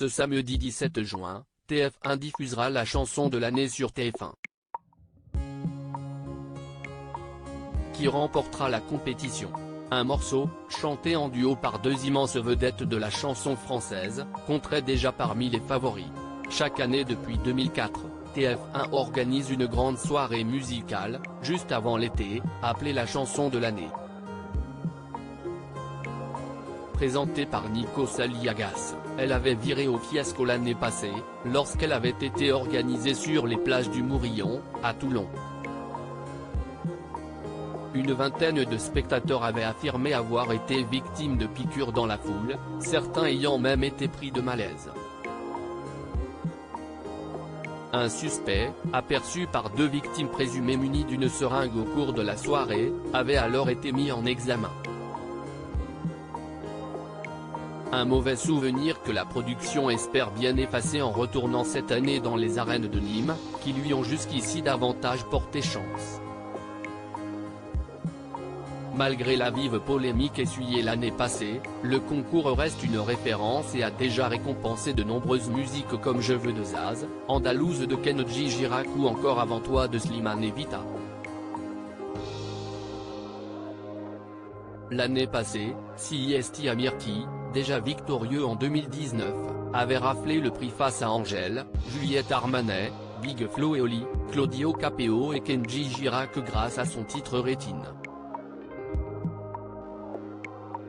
Ce samedi 17 juin, TF1 diffusera la chanson de l'année sur TF1. Qui remportera la compétition? Un morceau, chanté en duo par deux immenses vedettes de la chanson française, compterait déjà parmi les favoris. Chaque année depuis 2004, TF1 organise une grande soirée musicale, juste avant l'été, appelée la chanson de l'année. Présentée par Nikos Aliagas, elle avait viré au fiasco l'année passée, lorsqu'elle avait été organisée sur les plages du Mourillon, à Toulon. Une vingtaine de spectateurs avaient affirmé avoir été victimes de piqûres dans la foule, certains ayant même été pris de malaise. Un suspect, aperçu par deux victimes présumées munies d'une seringue au cours de la soirée, avait alors été mis en examen. Un mauvais souvenir que la production espère bien effacer en retournant cette année dans les arènes de Nîmes, qui lui ont jusqu'ici davantage porté chance. Malgré la vive polémique essuyée l'année passée, le concours reste une référence et a déjà récompensé de nombreuses musiques comme Je veux de Zaz, Andalouse de Kenji Girac ou encore Avant toi de Slimane et Vita. L'année passée, Siesti Amirti, déjà victorieux en 2019, avait raflé le prix face à Angèle, Juliette Armanet, Big Flo et Oli, Claudio Capeo et Kenji Girac grâce à son titre Rétine,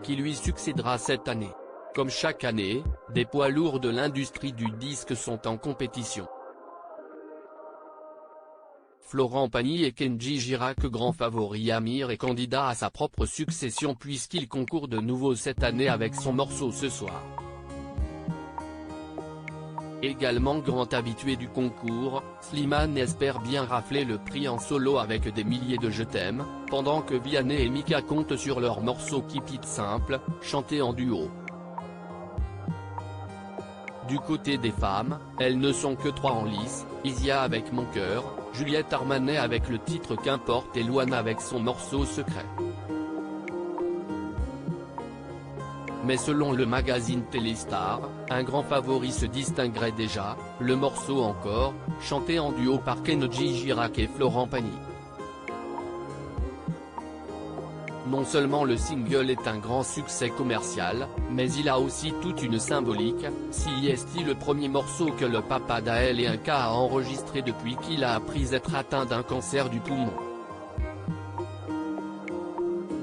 qui lui succédera cette année. Comme chaque année, des poids lourds de l'industrie du disque sont en compétition. Florent Pagny et Kenji Girac grand favori. Amir est candidat à sa propre succession puisqu'il concourt de nouveau cette année avec son morceau Ce soir. Également grand habitué du concours, Slimane espère bien rafler le prix en solo avec des milliers de Je t'aime, pendant que Vianney et Mika comptent sur leur morceau Keep It Simple, chanté en duo. Du côté des femmes, elles ne sont que trois en lice, Isia avec Mon cœur, Juliette Armanet avec le titre Qu'importe et Louane avec son morceau Secret. Mais selon le magazine Téléstar, un grand favori se distinguerait déjà, le morceau Encore, chanté en duo par Kenji Girac et Florent Pagny. Non seulement le single est un grand succès commercial, mais il a aussi toute une symbolique, Siesti le premier morceau que le papa d'Aël et Inca a enregistré depuis qu'il a appris être atteint d'un cancer du poumon.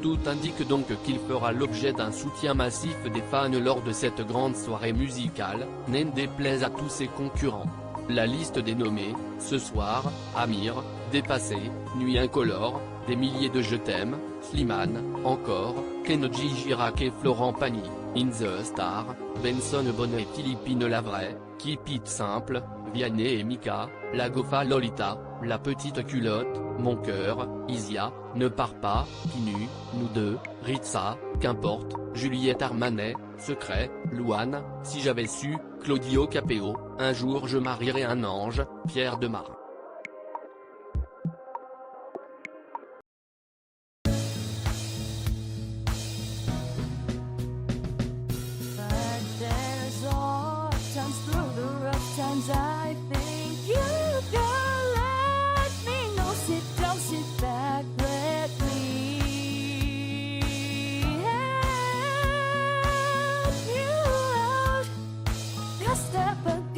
Tout indique donc qu'il fera l'objet d'un soutien massif des fans lors de cette grande soirée musicale, n'en déplaise à tous ses concurrents. La liste des nommés, Ce soir, Amir, Dépassé, Nuit incolore, Des milliers de Je t'aime, Slimane, Encore, Kenji Girac et Florent Pagny, In the Star, Benson Bonnet et Philippine Lavray, Keep It Simple, Vianney et Mika, La Gofa Lolita, La petite culotte, Mon cœur, Isia, Ne pars pas, Pinu, Nous deux, Ritza, Qu'importe, Juliette Armanet, Secret, Louane, Si j'avais su, Claudio Capeo, Un jour je marierai un ange, Pierre Demar. I think you can let me know. Sit down, sit back, let me help you out. Just step back.